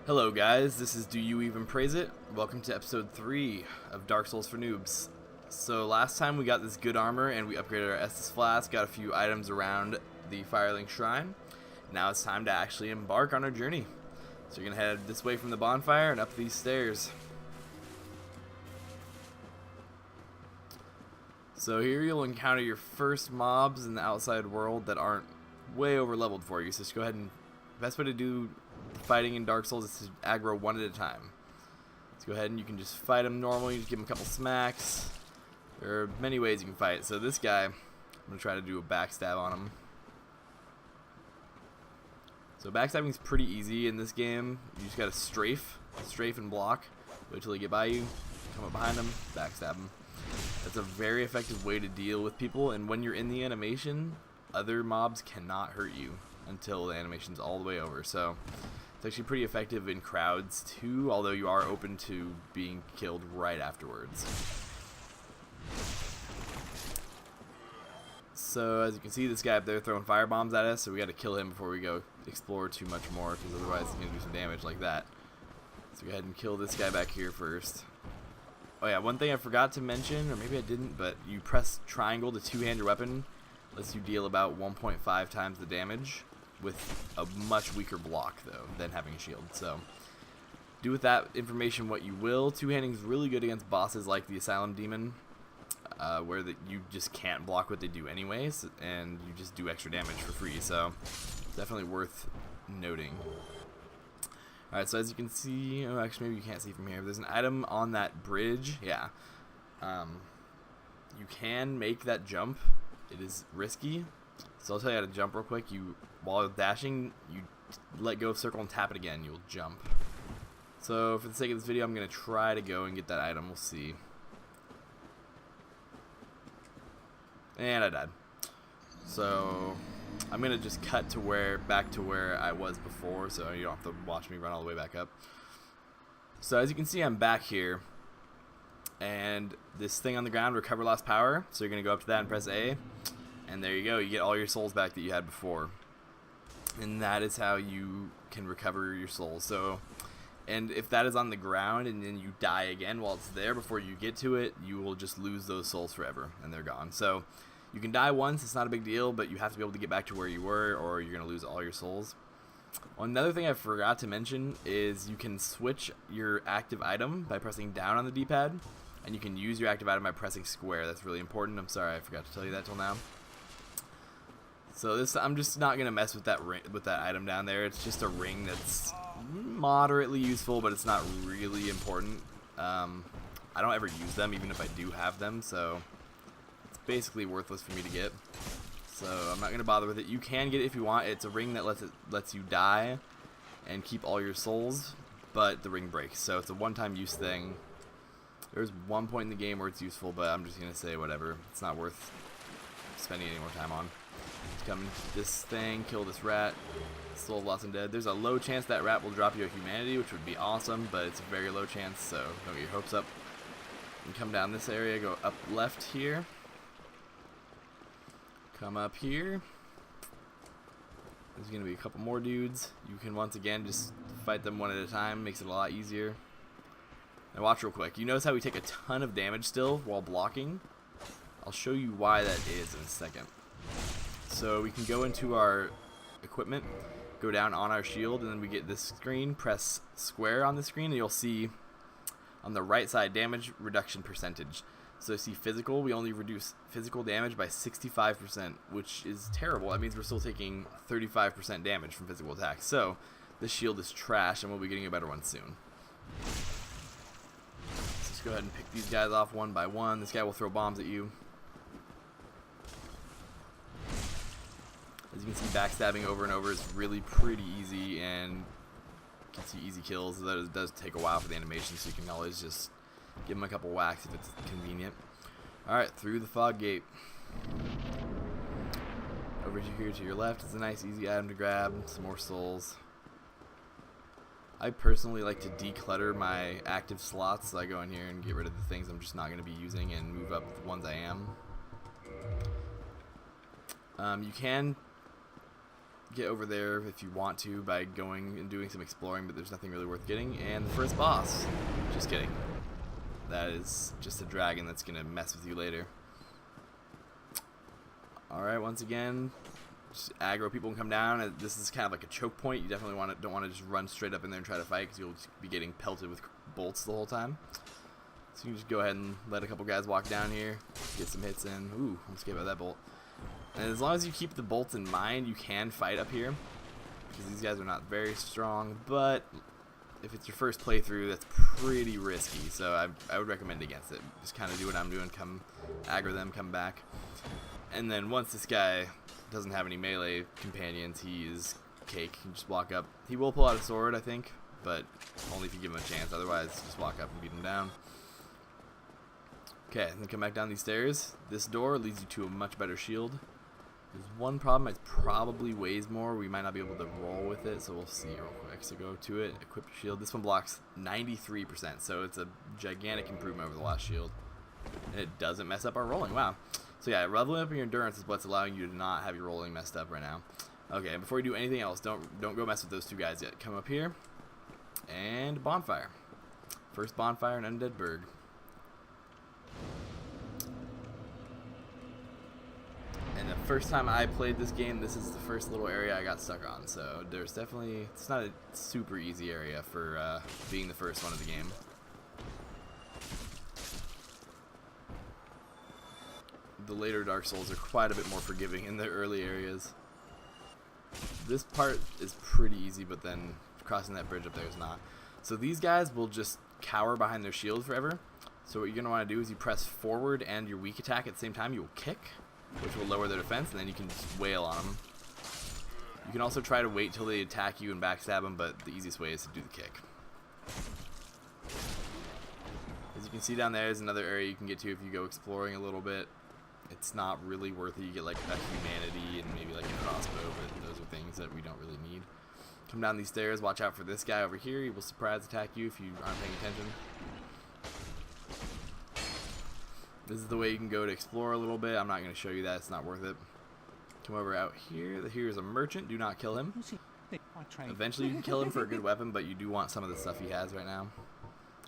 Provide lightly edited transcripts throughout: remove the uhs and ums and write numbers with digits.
Hello guys, this is Do You Even Praise It? Welcome to episode 3 of Dark Souls for Noobs. So last time we got this good armor and we upgraded our Estus Flask, got a few items around the Firelink Shrine. Now it's time to actually embark on our journey. So you're going to head this way from the bonfire and up these stairs. So here you'll encounter your first mobs in the outside world that aren't way over leveled for you. So just go ahead and, best way to do fighting in Dark Souls is to aggro one at a time. Let's go ahead and you can just fight him normally, just give him a couple smacks. There are many ways you can fight. So this guy, I'm going to try to do a backstab on him. So backstabbing is pretty easy in this game. You just got to strafe and block. Wait till they get by you, come up behind them, backstab them. That's a very effective way to deal with people, and when you're in the animation, other mobs cannot hurt you until the animation's all the way over. So it's actually pretty effective in crowds too, although you are open to being killed right afterwards. So as you can see, this guy up there throwing fire bombs at us, so we got to kill him before we go explore too much more, because otherwise he's going to do some damage like that. So go ahead and kill this guy back here first. Oh yeah, one thing I forgot to mention, or maybe I didn't, but you press triangle to two-hand your weapon. Lets you deal about 1.5 times the damage with a much weaker block, though, than having a shield. So do with that information what you will. Two-handing is really good against bosses like the Asylum Demon, where you just can't block what they do anyways, and you just do extra damage for free. So definitely worth noting. Alright, so as you can see, oh, actually maybe you can't see from here, there's an item on that bridge. Yeah. You can make that jump. It is risky. So I'll tell you how to jump real quick. While dashing, you let go of circle and tap it again. You'll jump. So for the sake of this video, I'm going to try to go and get that item. We'll see. And I died. So I'm going to just cut to back to where I was before, so you don't have to watch me run all the way back up. So as you can see, I'm back here, and this thing on the ground, recover lost power, so you're going to go up to that and press A, and there you go, you get all your souls back that you had before. And that is how you can recover your souls. So, and if that is on the ground and then you die again while it's there before you get to it, you will just lose those souls forever, and they're gone. So you can die once, it's not a big deal, but you have to be able to get back to where you were, or you're going to lose all your souls. Another thing I forgot to mention is you can switch your active item by pressing down on the D-pad, and you can use your active item by pressing square. That's really important. I'm sorry I forgot to tell you that till now. So I'm just not going to mess with that item down there. It's just a ring that's moderately useful, but it's not really important. I don't ever use them, even if I do have them, so basically worthless for me to get, so I'm not gonna bother with it. You can get it if you want. It's a ring that lets you die and keep all your souls, but the ring breaks, so it's a one-time use thing. There's one point in the game where it's useful, but I'm just gonna say whatever. It's not worth spending any more time on. Let's come into this thing, kill this rat. Soul of Lost and Dead. There's a low chance that rat will drop you a humanity, which would be awesome, but it's a very low chance, so don't get your hopes up. You come down this area, go up left here. Come up here. There's going to be a couple more dudes. You can once again just fight them one at a time. Makes it a lot easier. Now watch real quick. You notice how we take a ton of damage still while blocking? I'll show you why that is in a second. So we can go into our equipment, go down on our shield, and then we get this screen. Press square on the screen and you'll see on the right side damage reduction percentage. So see physical, we only reduce physical damage by 65%, which is terrible. That means we're still taking 35% damage from physical attacks. So this shield is trash, and we'll be getting a better one soon. Let's just go ahead and pick these guys off one by one. This guy will throw bombs at you. As you can see, backstabbing over and over is really pretty easy and gets you easy kills. Though it does take a while for the animation, so you can always just give him a couple whacks if it's convenient. Alright, through the fog gate. Over here to your left is a nice easy item to grab. Some more souls. I personally like to declutter my active slots, so I go in here and get rid of the things I'm just not going to be using and move up the ones I am. You can get over there if you want to by going and doing some exploring, but there's nothing really worth getting. And the first boss, just kidding. That is just a dragon that's gonna mess with you later. Alright, once again, just aggro people and come down. This is kind of like a choke point. You definitely don't want to just run straight up in there and try to fight, because you'll just be getting pelted with bolts the whole time. So you can just go ahead and let a couple guys walk down here, get some hits in. Ooh, almost gave out that bolt. And as long as you keep the bolts in mind, you can fight up here, because these guys are not very strong, but if it's your first playthrough, that's pretty risky, so I would recommend against it. Just kind of do what I'm doing, come aggro them, come back. And then once this guy doesn't have any melee companions, he is cake. You can just walk up. He will pull out a sword, I think, but only if you give him a chance. Otherwise, just walk up and beat him down. Okay, then come back down these stairs. This door leads you to a much better shield. There's one problem, it probably weighs more. We might not be able to roll with it, so we'll see real quick. So go to it, equip your shield. This one blocks 93%, so it's a gigantic improvement over the last shield. And it doesn't mess up our rolling, wow. So yeah, leveling up your endurance is what's allowing you to not have your rolling messed up right now. Okay, before you do anything else, don't go mess with those two guys yet. Come up here, and bonfire. First bonfire in Undead Burg. And the first time I played this game, this is the first little area I got stuck on. So there's definitely, it's not a super easy area for being the first one of the game. The later Dark Souls are quite a bit more forgiving in the early areas. This part is pretty easy, but then crossing that bridge up there is not. So these guys will just cower behind their shield forever. So what you're going to want to do is you press forward and your weak attack at the same time. You will kick, which will lower their defense, and then you can just wail on them. You can also try to wait till they attack you and backstab them, but the easiest way is to do the kick. As you can see down there is another area you can get to if you go exploring a little bit. It's not really worth it. You get like a humanity and maybe like a crossbow, but those are things that we don't really need. Come down these stairs, watch out for this guy over here. He will surprise attack you if you aren't paying attention. This is the way you can go to explore a little bit. I'm not going to show you that. It's not worth it. Come over out here. Here's a merchant. Do not kill him. Eventually you can kill him for a good weapon, but you do want some of the stuff he has right now.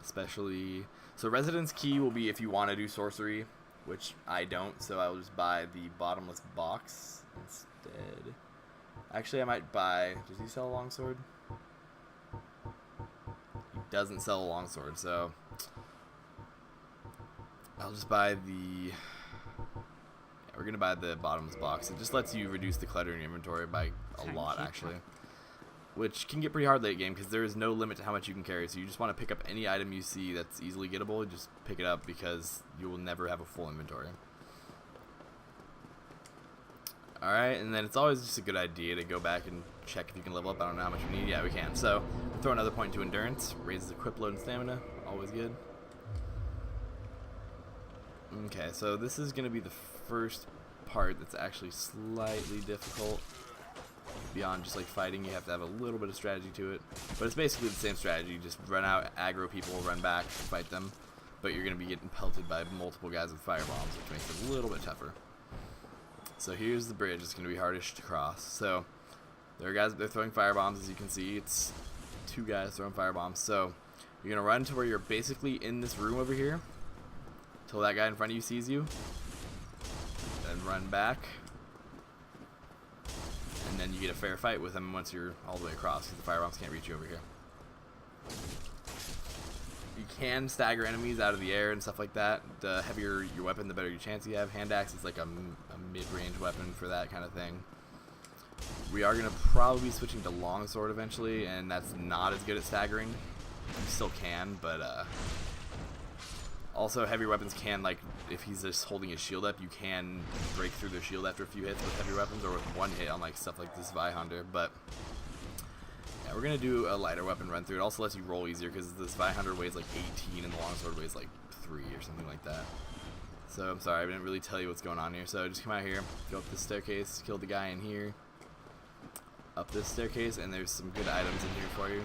Especially... So Residence Key will be if you want to do sorcery, which I don't, so I will just buy the bottomless box instead. Actually, I might buy... Does he sell a longsword? He doesn't sell a longsword, so... I'll just buy the... Yeah, we're going to buy the bottomless box. It just lets you reduce the clutter in your inventory by a lot, actually. Which can get pretty hard late game, because there is no limit to how much you can carry. So you just want to pick up any item you see that's easily gettable. Just pick it up, because you will never have a full inventory. Alright, and then it's always just a good idea to go back and check if you can level up. I don't know how much we need. Yeah, we can. So, throw another point to endurance. Raises equip load and stamina. Always good. Okay, so this is going to be the first part that's actually slightly difficult. Beyond just like fighting, you have to have a little bit of strategy to it. But it's basically the same strategy. Just run out, aggro people, run back, fight them. But you're going to be getting pelted by multiple guys with firebombs, which makes it a little bit tougher. So here's the bridge. It's going to be hardest to cross. So there are guys, they're throwing firebombs, as you can see. It's two guys throwing firebombs. So you're going to run to where you're basically in this room over here. Till that guy in front of you sees you. Then run back. And then you get a fair fight with him once you're all the way across, because the firebombs can't reach you over here. You can stagger enemies out of the air and stuff like that. The heavier your weapon, the better your chance you have. Hand axe is like a mid-range weapon for that kind of thing. We are going to probably be switching to longsword eventually, and that's not as good at staggering. You still can, but also heavy weapons can, like, if he's just holding his shield up, you can break through their shield after a few hits with heavy weapons, or with one hit on like stuff like this Zweihander. But yeah, we're gonna do a lighter weapon run through. It also lets you roll easier, because the Zweihander weighs like 18 and the longsword weighs like 3 or something like that. So I'm sorry, I didn't really tell you what's going on here. So just come out here, go up this staircase, kill the guy in here, up this staircase, and there's some good items in here for you.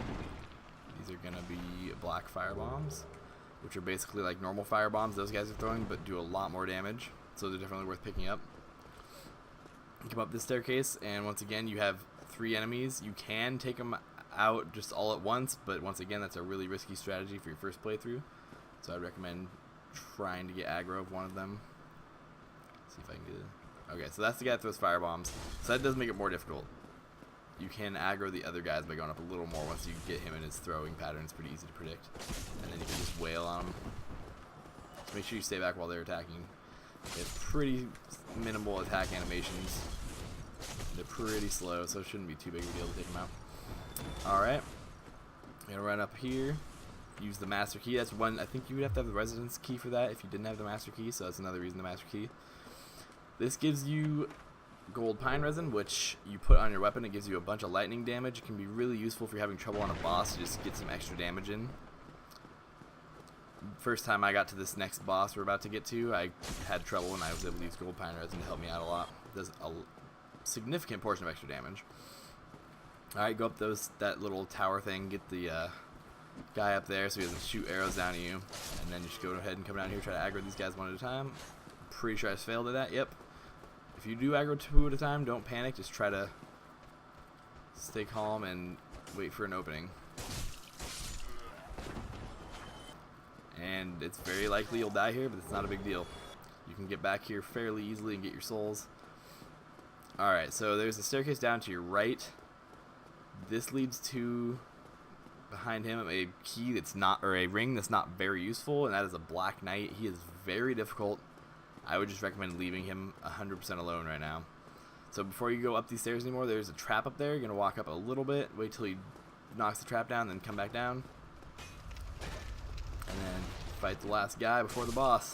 These are gonna be black fire bombs, which are basically like normal fire bombs those guys are throwing, but do a lot more damage, so they're definitely worth picking up. You come up this staircase, and once again you have 3 enemies, you can take them out just all at once, but once again, that's a really risky strategy for your first playthrough. So I'd recommend trying to get aggro of one of them. See if I can get it. Okay, so that's the guy that throws firebombs. So that does make it more difficult. You can aggro the other guys by going up a little more once you get him in his throwing pattern. It's pretty easy to predict. And then you can just wail on him. So make sure you stay back while they're attacking. They have pretty minimal attack animations. They're pretty slow, so it shouldn't be too big of a deal to take them out. Alright. I'm going to run up here. Use the master key. That's one. I think you would have to have the residence key for that if you didn't have the master key, so that's another reason the master key. This gives you gold pine resin, which you put on your weapon. It gives you a bunch of lightning damage. It can be really useful if you're having trouble on a boss to just get some extra damage in. First time I got to this next boss we're about to get to, I had trouble and I was able to use gold pine resin to help me out a lot. It does a significant portion of extra damage. Alright, go up that little tower thing, get the guy up there so he doesn't shoot arrows down at you, and then you just go ahead and come down here, try to aggro these guys one at a time. Pretty sure I failed at that. Yep. If you do aggro 2 at a time, don't panic. Just try to stay calm and wait for an opening. And it's very likely you'll die here, but it's not a big deal. You can get back here fairly easily and get your souls. Alright, so there's a staircase down to your right. This leads to, behind him, a key that's not, or a ring that's not very useful, and that is a Black Knight. He is very difficult. I would just recommend leaving him 100% alone right now. So before you go up these stairs anymore, there's a trap up there. You're going to walk up a little bit, wait till he knocks the trap down, then come back down. And then fight the last guy before the boss.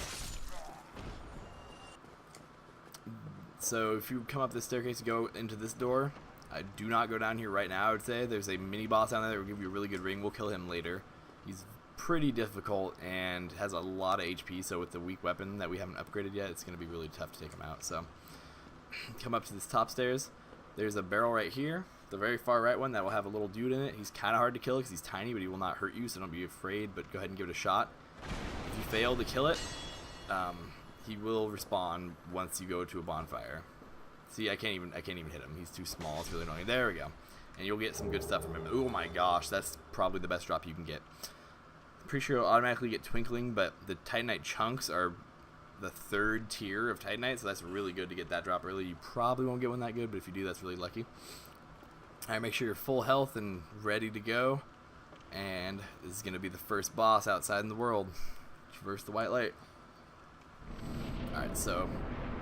So if you come up this staircase, you go into this door. I do not go down here right now, I would say. There's a mini boss down there that will give you a really good ring. We'll kill him later. He's pretty difficult and has a lot of HP, so with the weak weapon that we haven't upgraded yet, it's going to be really tough to take him out. So come up to this top stairs. There's a barrel right here, the very far right one that will have a little dude in it. He's kind of hard to kill because he's tiny, but he will not hurt you, so don't be afraid, but go ahead and give it a shot. If you fail to kill it, he will respawn once you go to a bonfire. See, I can't even hit him. He's too small. It's really annoying. There we go. And you'll get some good stuff from him. Oh my gosh, that's probably the best drop you can get. Pretty sure you'll automatically get Twinkling, but the Titanite chunks are the 3rd tier of Titanite, so that's really good to get that drop early. You probably won't get one that good, but if you do, that's really lucky. Alright, make sure you're full health and ready to go. And this is going to be the first boss outside in the world. Traverse the white light. Alright, so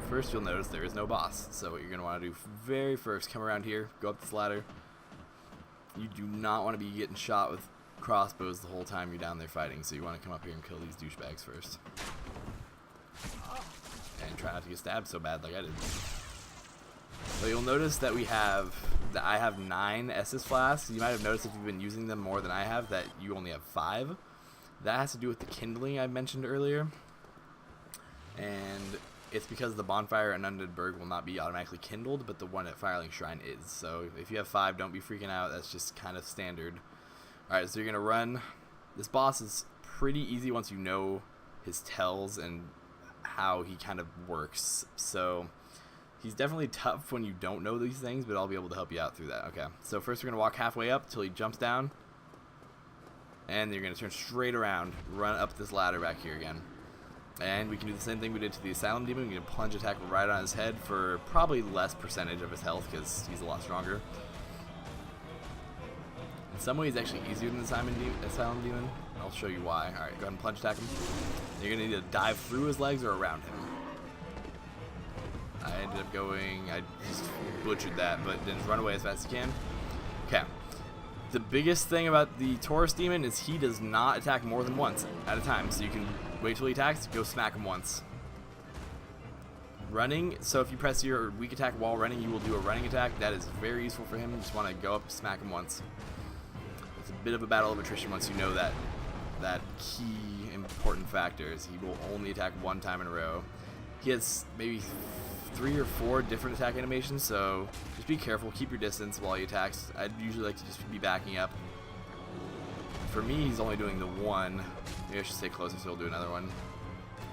first you'll notice there is no boss. So what you're going to want to do very first, come around here, go up this ladder. You do not want to be getting shot with crossbows the whole time you're down there fighting, so you want to come up here and kill these douchebags first. And try not to get stabbed so bad like I did. So you'll notice that I have 9 Estus flasks. You might have noticed if you've been using them more than I have that you only have 5. That has to do with the kindling I mentioned earlier. And it's because the bonfire in Undead Burg will not be automatically kindled, but the one at Firelink Shrine is. So if you have 5, don't be freaking out. That's just kind of standard. Alright, so you're going to run. This boss is pretty easy once you know his tells and how he kind of works. So he's definitely tough when you don't know these things, but I'll be able to help you out through that. Okay, so first we're going to walk halfway up till he jumps down. And you're going to turn straight around, run up this ladder back here again. And we can do the same thing we did to the Asylum Demon. We can plunge attack right on his head for probably less percentage of his health because he's a lot stronger. In some ways, actually easier than the Asylum Demon. I'll show you why. Alright, go ahead and plunge attack him. You're going to need to dive through his legs or around him. I ended up I just butchered that, but then just run away as fast as you can. Okay. The biggest thing about the Taurus Demon is he does not attack more than once at a time. So you can wait till he attacks, go smack him once. Running, so if you press your weak attack while running, you will do a running attack. That is very useful for him. You just want to go up, smack him once. It's a bit of a battle of attrition once you know that key important factor is he will only attack one time in a row. He has maybe 3 or 4 different attack animations, so just be careful, keep your distance while he attacks. I'd usually like to just be backing up. For me, he's only doing the one. Maybe I should stay closer so he'll do another one.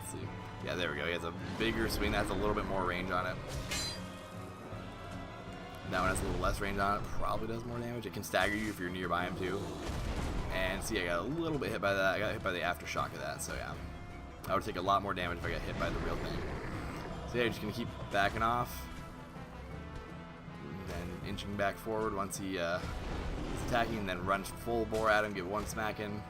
Let's see. Yeah, there we go. He has a bigger swing that has a little bit more range on it. That one has a little less range on it, probably does more damage. It can stagger you if you're nearby him too. And see, I got a little bit hit by that. I got hit by the aftershock of that, so yeah. I would take a lot more damage if I got hit by the real thing. So yeah, you're just going to keep backing off. And then inching back forward once he's attacking, and then run full bore at him, get one smack in.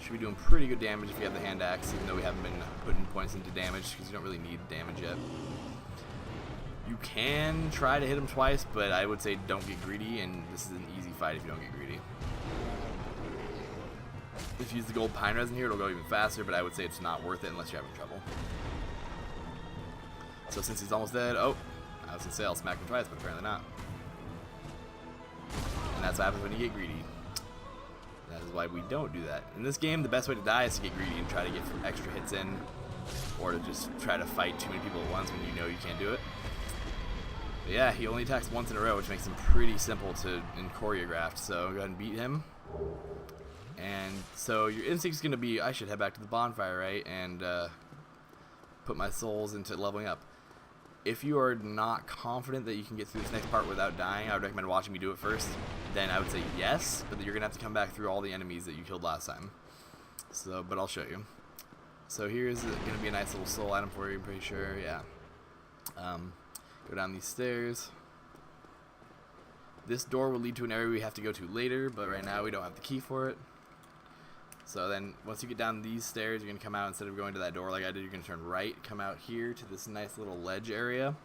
Should be doing pretty good damage if you have the hand axe, even though we haven't been putting points into damage, because you don't really need damage yet. You can try to hit him twice, but I would say don't get greedy, and this is an easy fight if you don't get greedy. If you use the gold pine resin here, it'll go even faster, but I would say it's not worth it unless you're having trouble. So since he's almost dead, oh, I was going to say I'll smack him twice, but apparently not. And that's what happens when you get greedy. That is why we don't do that. In this game, the best way to die is to get greedy and try to get extra hits in, or to just try to fight too many people at once when you know you can't do it. But yeah, he only attacks once in a row, which makes him pretty simple and choreographed. So go ahead and beat him. And so your instinct is going to be, I should head back to the bonfire, right, and put my souls into leveling up. If you are not confident that you can get through this next part without dying, I would recommend watching me do it first. Then I would say yes, but you're going to have to come back through all the enemies that you killed last time. So, but I'll show you. So here's going to be a nice little soul item for you, I'm pretty sure, yeah. Go down these stairs. This door will lead to an area we have to go to later, but right now we don't have the key for it. So then, once you get down these stairs, you're going to come out, instead of going to that door like I did, you're going to turn right, come out here to this nice little ledge area.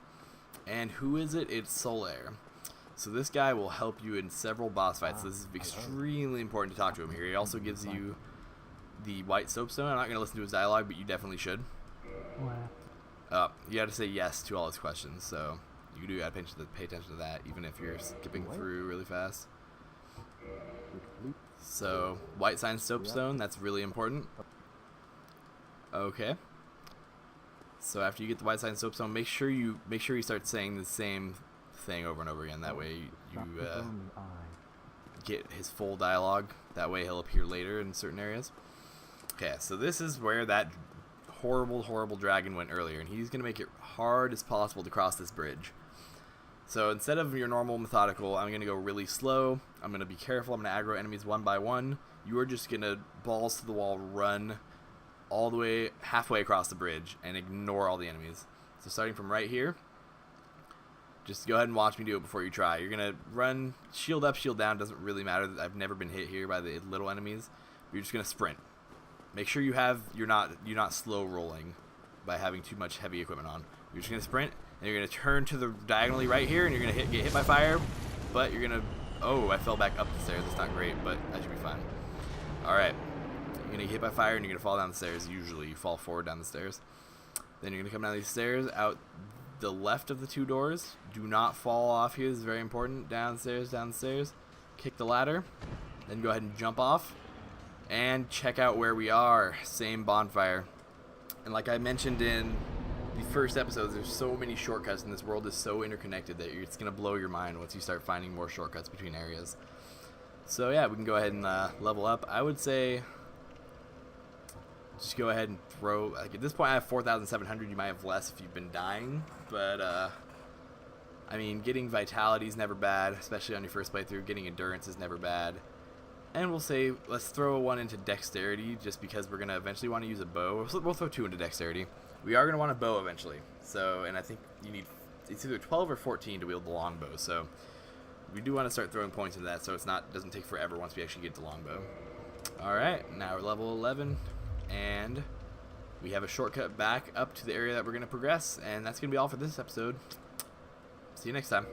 And who is it? It's Solaire. So this guy will help you in several boss fights. This is extremely important to talk to him here. He also gives you the white soapstone. I'm not going to listen to his dialogue, but you definitely should. You got to say yes to all his questions, so you do got to pay attention to that, even if you're skipping through really fast. So, white sign soapstone, that's really important. Okay. So after you get the white sign soapstone, make sure you start saying the same thing over and over again. That way you get his full dialogue. That way he'll appear later in certain areas. Okay, so this is where that horrible dragon went earlier, and he's going to make it hard as possible to cross this bridge. So instead of your normal methodical, I'm going to go really slow. I'm going to be careful. I'm going to aggro enemies one by one. You are just going to balls to the wall run all the way halfway across the bridge and ignore all the enemies. So starting from right here, just go ahead and watch me do it before you try. You're going to run shield up, shield down. Doesn't really matter. I've never been hit here by the little enemies. You're just going to sprint. Make sure you're not slow rolling by having too much heavy equipment on. You're just going to sprint. And you're going to turn to the diagonally right here, and you're going to get hit by fire, but you're going to... Oh, I fell back up the stairs. That's not great, but that should be fine. Alright. You're going to get hit by fire, and you're going to fall down the stairs. Usually, you fall forward down the stairs. Then you're going to come down these stairs, out the left of the two doors. Do not fall off here. This is very important. Downstairs, downstairs. Kick the ladder. Then go ahead and jump off. And check out where we are. Same bonfire. And like I mentioned in the first episodes, there's so many shortcuts, and this world is so interconnected that it's going to blow your mind once you start finding more shortcuts between areas. So yeah, we can go ahead and level up. I would say just go ahead and throw, like at this point I have 4,700. You might have less if you've been dying, but I mean, getting vitality is never bad, especially on your first playthrough. Getting endurance is never bad. And we'll say, let's throw one into dexterity, just because we're going to eventually want to use a bow. We'll throw two into dexterity. We are going to want a bow eventually. So, and I think you need, it's either 12 or 14 to wield the longbow. So we do want to start throwing points into that, so doesn't take forever once we actually get the longbow. Alright, now we're level 11, and we have a shortcut back up to the area that we're going to progress, and that's going to be all for this episode. See you next time.